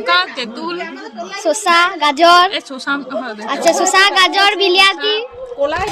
লঙ্কা, তেঁতুল, শসা, গাজর। আচ্ছা, শসা, গাজর, বিলিয়াতি, কলাই।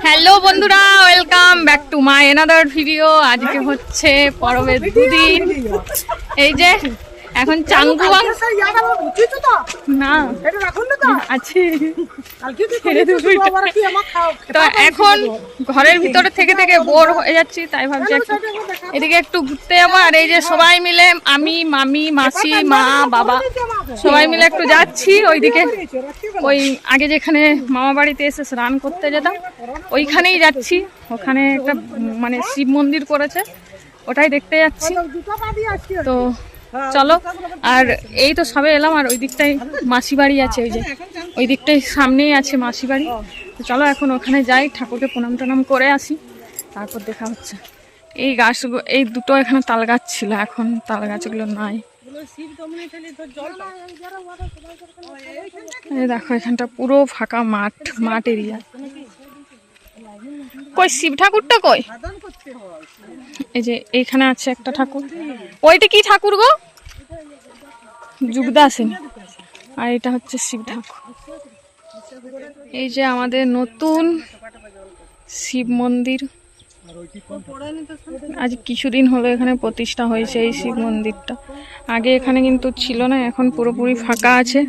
হ্যালো বন্ধুরা, welcome back to my another video. আজকে হচ্ছে পরবের দুদিন। এই যে এখন চাঙ্গুয়াং না আছে, তো এখন ঘরের ভিতরে থেকে থেকে বোর হয়ে যাচ্ছি, তাই ভাবছি এদিকে একটু ঘুরতে যাবো। আর এই যে সবাই মিলে, আমি, মামি, মাসি, মা, বাবা সবাই মিলে একটু যাচ্ছি ওইদিকে। ওই আগে যেখানে মামা বাড়িতে এসে স্নান করতে যেতাম ওইখানেই যাচ্ছি। ওখানে একটা মানে শিব মন্দির করেছে, ওটাই দেখতে যাচ্ছি। তো চলো, আর এই তো সবে এলাম। আর ওই দিকটাই মাসি বাড়ি আছে, ওই যে ওই দিকটাই সামনেই আছে মাসি বাড়ি। তো চলো এখন ওখানে যাই, ঠাকুরকে প্রণাম টনাম করে আসি, তারপর দেখা হচ্ছে। এই গাছগুলো, এই দুটো এখানে তাল গাছ ছিল, এখন তাল গাছগুলো নাই। এই দেখো এখানটা পুরো ফাঁকা মাঠ এরিয়া। কই শিব ঠাকুরটা কই? এই যে এইখানে আছে একটা ঠাকুর। ওইটা কি ঠাকুর গো? যুগদাসিনী। আর এটা হচ্ছে শিব ঠাকুর। এই যে আমাদের নতুন শিব মন্দির, আজ কিছুদিন হলো এখানে প্রতিষ্ঠা হয়েছে এই শিব মন্দিরটা। আগে এখানে কিন্তু ছিল না, এখন পুরোপুরি ফাঁকা আছে।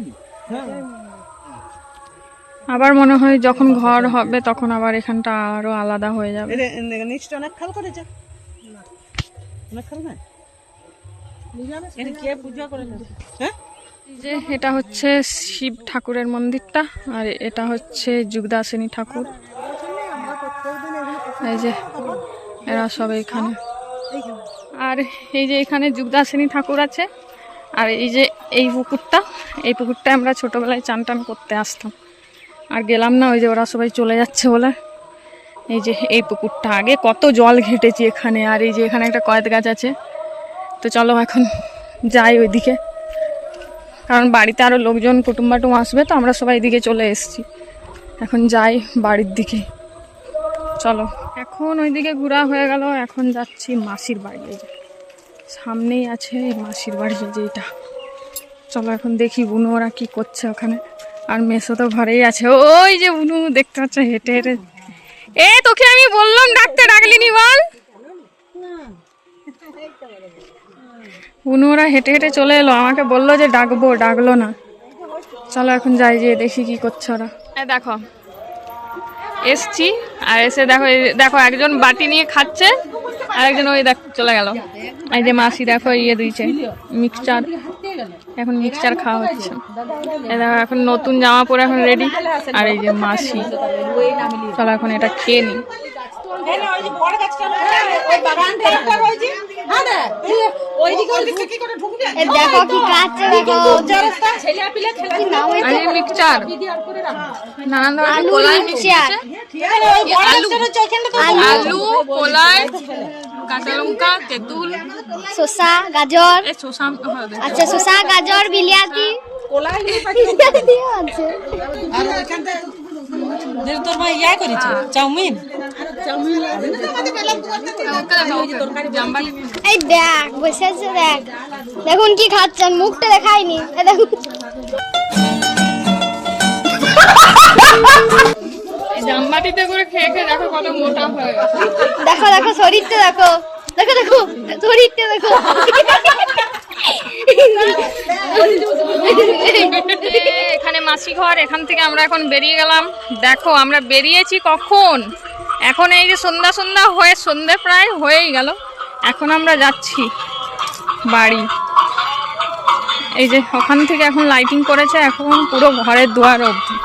আবার মনে হয় যখন ঘর হবে তখন আবার এখানটা আরো আলাদা হয়ে যাবে। যে এটা হচ্ছে শিব ঠাকুরের মন্দিরটা, আর এটা হচ্ছে যুগদাসিনী ঠাকুর। এই যে এরা সব এখানে, আর এই যে এখানে যুগদাসিনী ঠাকুর আছে। আর এই যে এই পুকুরটায় আমরা ছোটবেলায় চান টান করতে আসতাম, আর গেলাম না, ওই যে ওরা সবাই চলে যাচ্ছে বলে। এই যে এই পুকুরটা, আগে কত জল ঘেটেছি এখানে। আর এই যে এখানে একটা কয়েদ গাছ আছে। তো চলো এখন যাই ওইদিকে, কারণ বাড়িতে আরো লোকজন কুটুম্বাটুম আসবে, তো আমরা সবাই এদিকে চলে এসেছি। এখন যাই বাড়ির দিকে, চলো। এখন ওইদিকে ঘোরা হয়ে গেল, এখন যাচ্ছি মাসির বাড়ি। এই যে সামনেই আছে মাসির বাড়ি, যে এটা। চলো এখন দেখি বুনু ওরা কি করছে ওখানে। আর মেসো তো ঘরেই আছে, ওই যে বুনু দেখতে পাচ্ছ হেঁটে হেঁটে। এ তোকে আমি বললাম ডাকতে, ডাকলিনি বল। বুনু ওরা হেঁটে হেঁটে চলে এলো, আমাকে বললো যে ডাকবো, ডাকলো না। চলো এখন যাই, যে দেখি কি করছে ওরা। দেখো এসছি, আর এসে দেখো দেখো একজন বাটি নিয়ে খাচ্ছে, আর একজন ওই দেখ চলে গেল। এই যে মাসি দেখো ইয়ে দিয়েছে মিক্সচার, এখন মিক্সচার খাওয়া হচ্ছে। দেখো এখন নতুন জামা পরে এখন রেডি। আর এই যে মাসি, চলো এখন এটা খেয়ে নি। মিক্সচার নানান ধরনের মিক্সচার, আলু, কলাই, কাঁচা লঙ্কা, তেঁতুল, শসা, গাজর। আচ্ছা, শসা, গাজর, বিলিয়াতি, চাউমিন। এই দেখ বসে আছে, দেখ দেখুন কি খাচ্ছেন, মুখটা দেখায়নি। দেখুন জামবাটিতে করে খেয়ে খেয়ে দেখো কত মোটা হয়ে গেছে। দেখো দেখো শরীরটা দেখো, দেখো দেখো শরীরটা দেখো। এখানে মাসি ঘর, এখান থেকে আমরা এখন বেরিয়ে গেলাম। দেখো আমরা বেরিয়েছি কখন, এখন এই যে সন্ধ্যা হয়ে, সন্ধ্যে প্রায় হয়েই গেল। এখন আমরা যাচ্ছি বাড়ি। এই যে ওখান থেকে এখন লাইটিং করেছে, এখন পুরো ঘরের দুয়ার অবধি।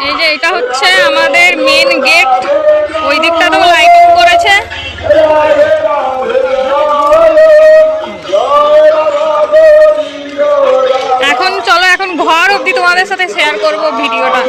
এই যে এটা হচ্ছে আমাদের মেন গেট, ওই দিকটাতেও লাইটিং করেছে। শেয়ার করব ভিডিওটা।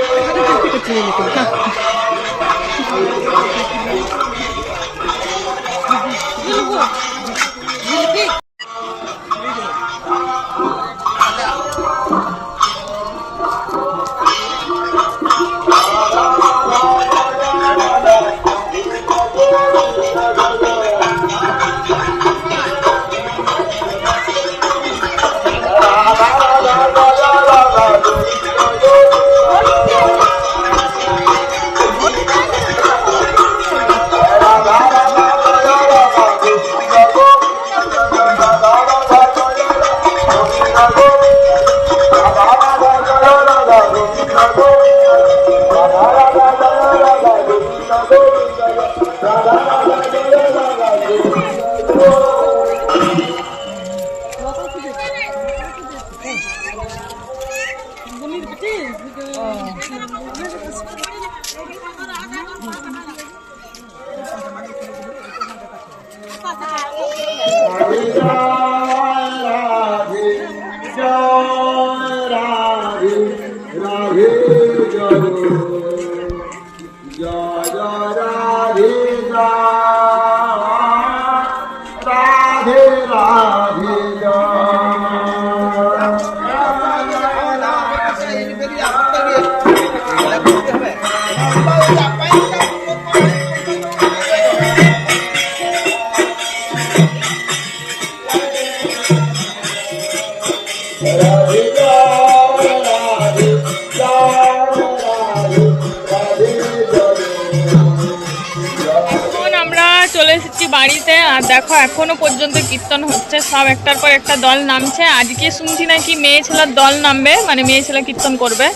বাড়িতে। আর দেখো এখনো পর্যন্ত কীর্তন হচ্ছে, সব একটার পর একটা দল নামছে। আজকে শুনছি নাকি মেয়ে ছেলের দল নামবে, মানে মেয়ে ছেলে কীর্তন করবে,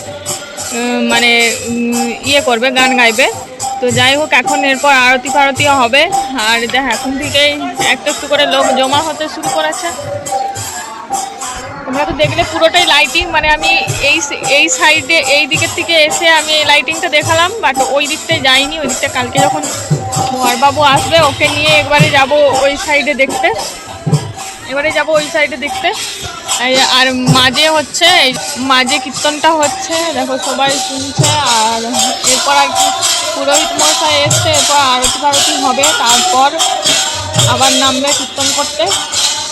মানে ইয়ে করবে, গান গাইবে। তো যাই হোক, এখন এরপর আরতি ফারতিও হবে। আর দেখ এখন থেকেই একটু একটু করে লোক জমা হতে শুরু করেছে। তোমরা তো দেখলে পুরোটাই লাইটিং, মানে আমি এই সাইডে এই দিকের থেকে এসে আমি এই লাইটিংটা দেখালাম, বাট ওই দিকটায় যাইনি। ওই দিকটা কালকে যখন মোহরবাবু আসবে ওকে নিয়ে একবারে যাব ওই সাইডে দেখতে, আর মাঝে হচ্ছে, মাঝে কীর্তনটা হচ্ছে, দেখো সবাই শুনছে। আর এরপর আর কি পুরোহিত মশাই এসছে, এরপর আরতি ফারতি হবে, তারপর আবার নামবে কীর্তন করতে।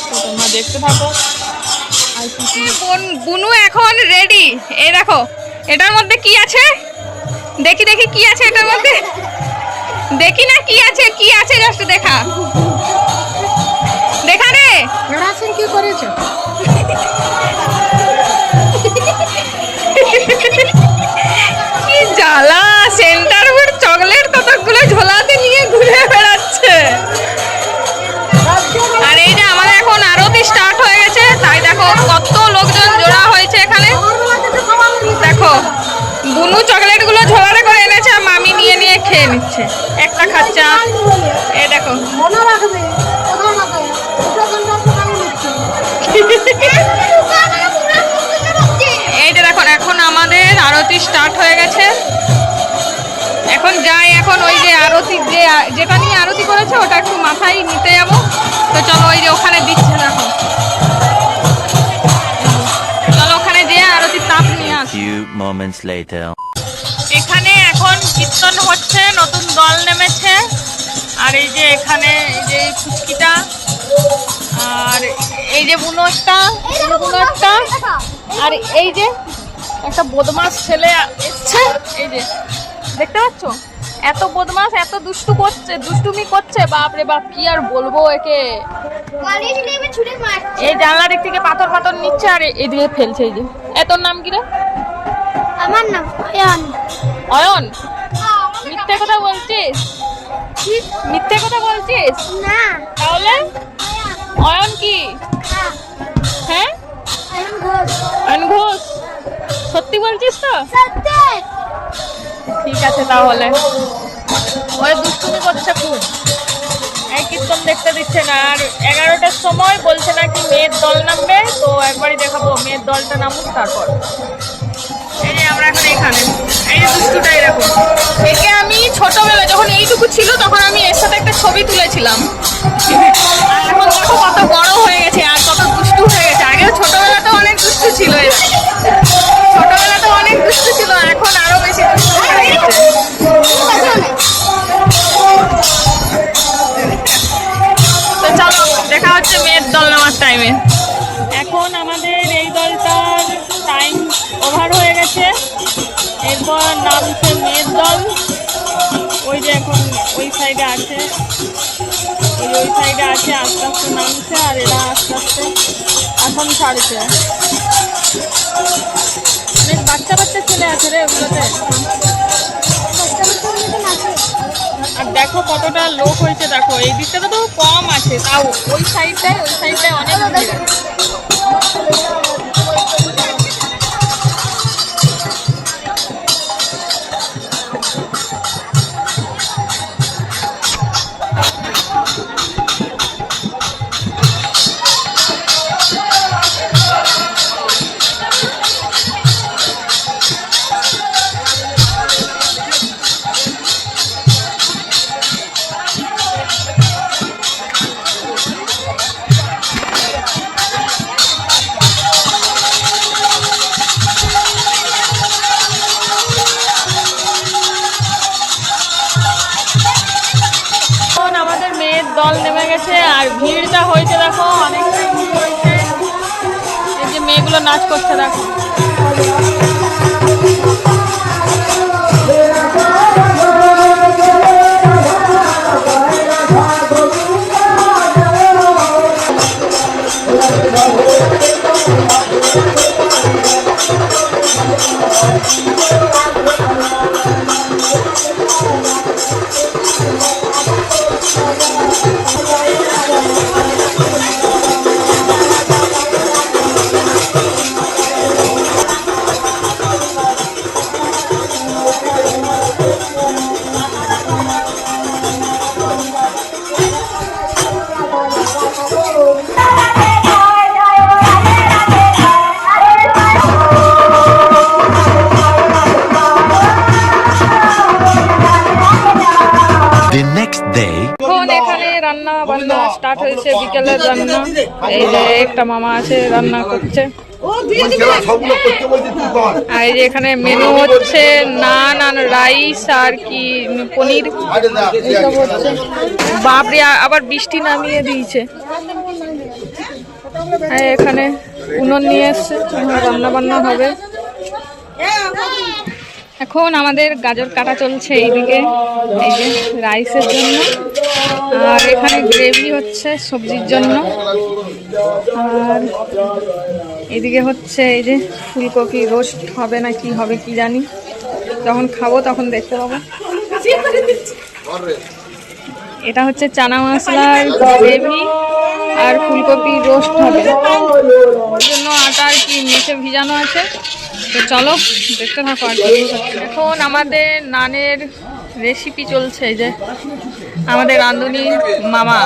তো তোমরা দেখতে থাকো। বুনু এখন রেডি। এই দেখো এটার মধ্যে কি আছে, দেখি কি আছে এটার মধ্যে, দেখি না কি আছে জাস্ট দেখা রে। কি করেছে কি জ্বালা, সেন্টার ফুড চকলেট কতগুলো ঝোলাতে নিয়ে ঘুরে বেড়াচ্ছে। আর এই যে আমাদের এখন আরতি স্টার্ট হয়ে গেছে, তাই দেখো কত লোকজন জোড়া হয়েছে এখানে। দেখো বুনু চকলেট গুলো ঝোলাতে করে এনেছে, আর মামি নিয়ে খেয়ে নিচ্ছে, একটা খাচ্ছে। এই দেখো এই যে দেখো এখন আমাদের আরতি স্টার্ট হয়ে গেছে। এখন যাই, এখন ওই যে আরতি যেটা নিয়ে আরতি করেছে ওটা একটু মাথায় নিতে যাবো। তো চলো ওই যে ওখানে দিচ্ছে, দেখো চলো ওখানে যেয়ে আরতির তাপ নিয়ে আসি। এখানে এখন কীর্তন হচ্ছে, নতুন দল নেমেছে। আর এই যে এখানে এই যে ফুচকিটা, আর এই যে বুনোরটা, আর এই যে একটা বদমাস ছেলে এসছে, এই যে দেখতে পাচ্ছ, এত বদমাস, এত দুষ্টুমি করছে, বাপরে বাপ, কি আর বলবো একে। এই জানলা দিক থেকে পাথর নিচ্ছে আর এদিকে ফেলছে। এই যে এত নাম কি রে? আমার নাম অয়ন। মিথ্যে কথা বলছিস? না, তাহলে অয়ন কি? হ্যাঁ অয়ন ঘোষ। সত্যি বলছিস তো? ঠিক আছে, তাহলে ওই দুষ্টুমি করছে খুব, এই কীর্তন দেখতে দিচ্ছে না। আর 11টার সময় বলছে নাকি মেয়ের দল নামবে, তো একবারই দেখাবো মেয়ের দলটা নামুক তারপর। এই যে আমরা এখন এখানে, এই যে দুষ্টুটাই দেখো, একে আমি ছোটবেলা যখন এইটুকু ছিল তখন আমি এর সাথে একটা ছবি তুলেছিলাম। আর এখন দেখো কত বড় হয়ে গেছে আর কত দুষ্টু হয়ে গেছে। আগেও ছোটবেলাতেও অনেক দুষ্টু ছিল, ছোটবেলাতেও অনেক দুষ্টু হচ্ছে মেয়ের দল নামার টাইমে। এখন আমাদের এই দলটার টাইম ওভার হয়ে গেছে, এরপর নামছে মেয়ের দল। ওই যে এখন ওই সাইডে আছে, ওই সাইডে আছে, আস্তে আস্তে নামছে আর এরা আস্তে আস্তে এখন ছাড়ছে। অনেক বাচ্চা বাচ্চা ছেলে আছে রে ওগুলোতে। আর দেখো কতটা লোক হয়েছে, দেখো এই দিকটা তো কম আছে, তাও ওই সাইডটায় অনেক ভিড়। দল নেমে গেছে আর ভিড়টা হয়েছে, দেখো অনেকটাই ভিড় হয়েছে। এই যে মেয়েগুলো নাচ করছে দেখো। এখন এখানে রান্না বান্না স্টার্ট হয়েছে, বিকেলের রান্না। এই যে একটা মামা আছে রান্না করছে। আর এই যে এখানে মেনু হচ্ছে নান আর রাইস আর কি পনির এইসব হচ্ছে। বাপরে আবার বৃষ্টি নামিয়ে দিয়েছে। এখানে উনুন নিয়ে এসছে, রান্না বান্না হবে। এখন আমাদের গাজর কাটা চলছে এইদিকে, এই যে রাইসের জন্য, আর এখানে গ্রেভি হচ্ছে সবজির জন্য। আর এদিকে হচ্ছে এই যে ফুলকপি রোস্ট হবে না কি হবে কি জানি, যখন খাবো তখন দেখতে পাবো। এটা হচ্ছে চানা মশলার গ্রেভি আর ফুলকপি রোস্ট হবে, ওর জন্য আটা আর কি মেখে ভিজানো আছে। তো চলো দেখতে থাকো। আর এখন আমাদের নানের রেসিপি চলছে, এই যে আমাদের রাঁধুনি মামা।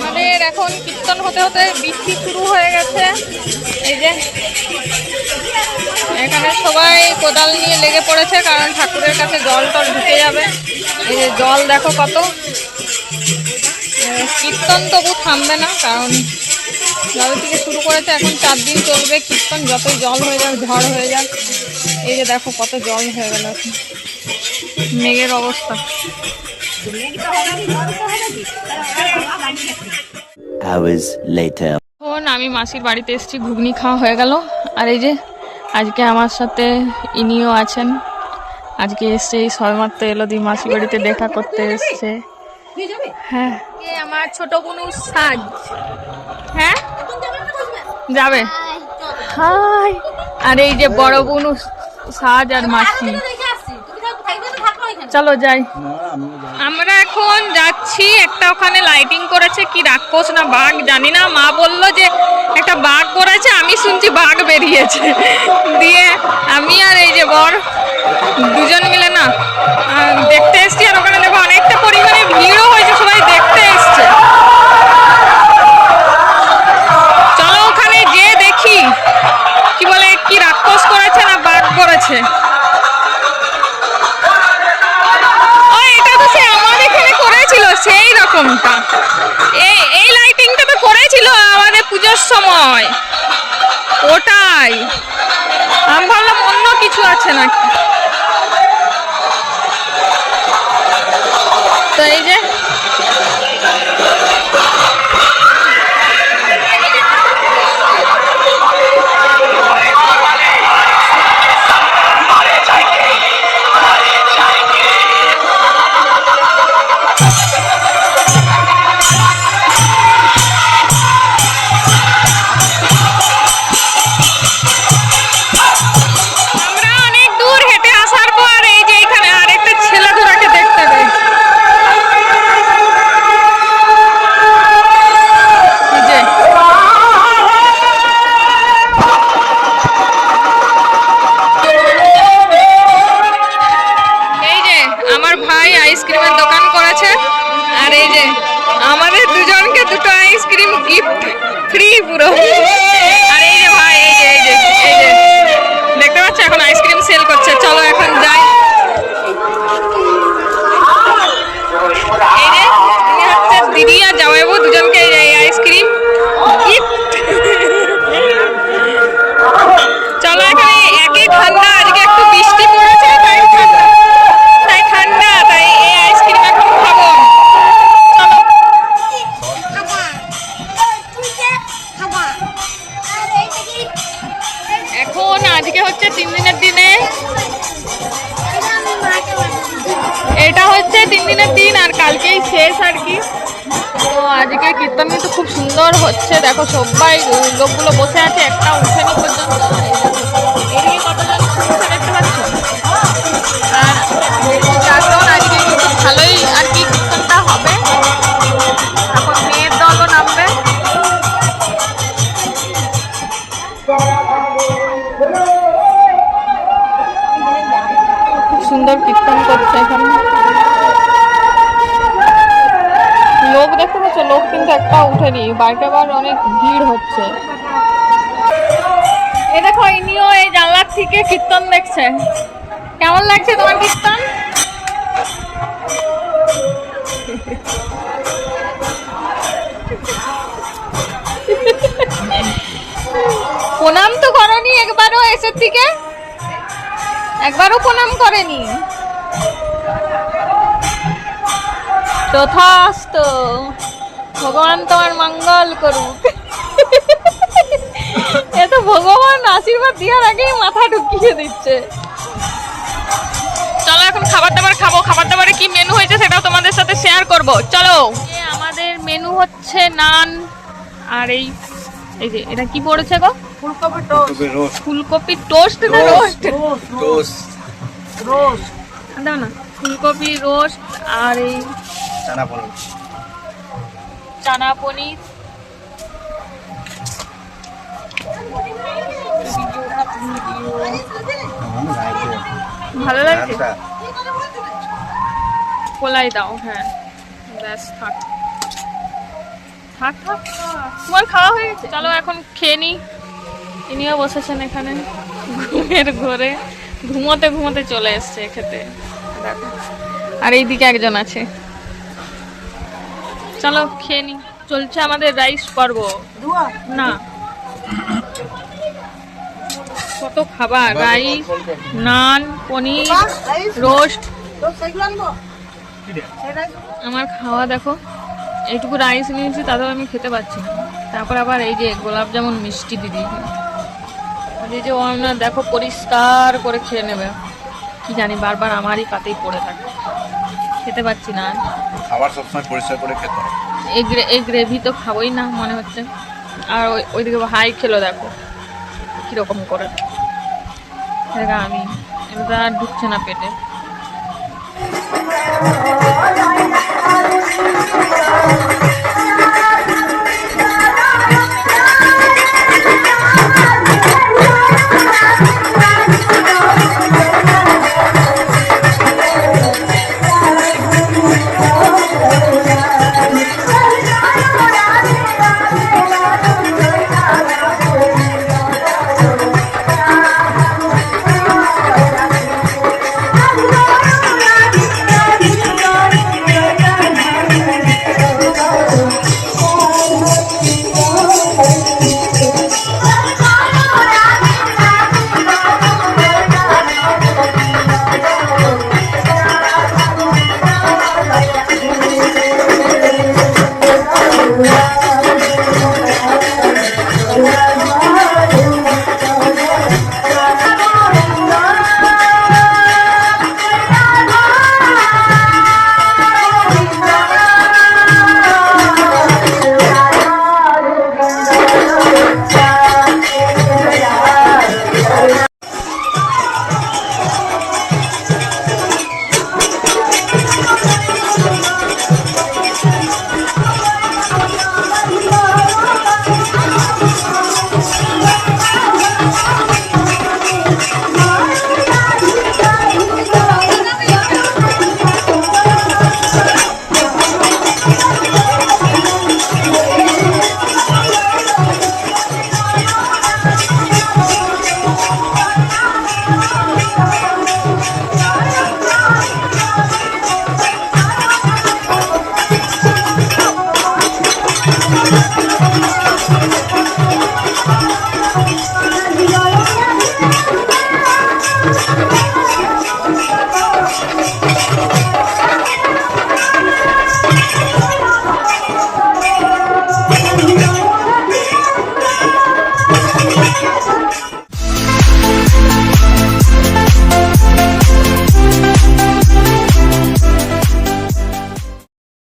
আমাদের এখন কীর্তন হতে হতে বৃষ্টি শুরু হয়ে গেছে। এই যে এখানে সবাই কোদাল নিয়ে লেগে পড়েছে, কারণ ঠাকুরের কাছে জল টল ঢুকে যাবে। এই যে জল দেখো কত। কীর্তন তবু থামবে না, কারণ জল থেকে শুরু করেছে, এখন 4 দিন চলবে কীর্তন, যতই জল হয়ে যাক ঝড় হয়ে যাক। এই যে দেখো কত জল হয়ে গেল, এখন মেঘের অবস্থা। এখন আমি মাসির বাড়িতে এসেছি, ঘুগনি খাওয়া হয়ে গেল। আর এই যে আজকে আমার সাথে ইনিও আছেন, আজকে এসছে এই সবেমাত্র এলো, দি মাসি বাড়িতে দেখা করতে এসছে। হ্যাঁ আমার ছোট বোনু সাজ। হ্যাঁ যাবে। হাই। আর এই যে বড় বোনু সাজ আর মাসি। চলো যাই। আমরা এখন যাচ্ছি, একটা ওখানে লাইটিং করেছে, কি রাক্ষস না বাঘ জানি না, মা বললো যে একটা বাঘ করেছে, আমি শুনছি বাঘ বেরিয়েছে। দিয়ে আমি আর এই যে বর দুজন মিলে না দেখতে এসছি। আর ওখানে দেখো অনেকটা পরিমাণে ভিড়ও হয়েছে, সবাই দেখতে এসছে। পুজোর সময়, ওটাই আমি ভাবলাম অন্য কিছু আছে নাকি। তো এই যে আইসক্রিমের দোকান করেছে, আর এই যে আমাদের দুজনকে দুটো আইসক্রিম গিফট ফ্রি পুরো। আর এই যে ভাই এই যে দেখতে পাচ্ছ এখন আইসক্রিম সেল করছে। চলো এখন যাই। এই যে হচ্ছে দিদি আর জামাইবাবু দুজনকে এই আইসক্রিম গিফট। চলো এখানে একই ঠান্ডা, আজকে একটু বৃষ্টি পড়েছে তাই ঠান্ডা, তাই এই আইসক্রিম এখন খাবো। চলো এখন আজকে হচ্ছে 3 দিনের দিনে, এটা হচ্ছে 3 দিনের দিন আর কালকেই শেষ আর কি। তো আজকে কীর্তন কিন্তু খুব সুন্দর হচ্ছে, দেখো সবাই লোকগুলো বসে আছে, একটা উঠেনি পর্যন্ত। এদিকে কতজন শুনছে দেখতে পাচ্ছ। আর জাগরণ আজকে কিন্তু ভালোই আর কি কীর্তনটা হবে। এখন মেয়ের দলও নামবে। খুব সুন্দর কীর্তন করছে এখানে, লোক দেখতে পাচ্ছ, লোক কিন্তু একটা উঠেনি, বাইরে আবার অনেক ভিড় হচ্ছে। এই দেখো ইনিও এই জানলার থেকে কীর্তন দেখছে। কেমন লাগছে তোমার কীর্তন? প্রণাম তো করনি একবারও, এসের থেকে একবারও প্রণাম করেনি। তথাস্তু, ভগবান তোমার মঙ্গল করুক। এ তো ভগবান আশীর্বাদ দেওয়ার আগেই মাথা ঢুকিয়ে দিচ্ছে। চলো এখন খাবার দাবার খাবো। খাবার দাবারে কি মেনু হয়েছে সেটাও তোমাদের সাথে শেয়ার করব। চলো, আমাদের মেনু হচ্ছে নান, আর এই যে এটা কি পড়েছে গো? ফুলকপি টোস্ট। ফুলকপি টোস্ট না রোস্ট? রোস্ট দাও না। ফুলকপি রোস্ট আর এই চানা পনির। ভালো লাগছে? কোলাই দাও। হ্যাঁ ব্যাস থাক থাক থাক, তোমার খাওয়া হয়ে গেছে? চলো এখন খেয়ে নি। ইনিও বসেছেন এখানে ঘুমের ঘরে, ঘুমোতে ঘুমোতে চলে এসছে খেতে। দেখো আর এইদিকে একজন আছে। চলো খেয়ে নি। চলছে আমাদের রাইস পর্ব। না কত খাবার, রাইস, নান, পনির, রোস্ট। আমার খাওয়া দেখো, এইটুকু রাইস নিয়েছি তাতেও আমি খেতে পাচ্ছি না। তারপর আবার এই যে গোলাপ জামুন মিষ্টি দিদি, এই যে ওনার দেখো পরিষ্কার করে খেয়ে নেবে। কি জানি বারবার আমারই পাতেই পড়ে থাকে, খেতে পাচ্ছি না। খাবার সবসময় পরিষ্কার করে খেতে হয়। এই গ্রেভি তো খাবোই না মনে হচ্ছে। আর ওইদিকে ভাই খেলো, দেখো কিরকম করে। আমি এটা আর ঢুকছে না পেটে। হবে।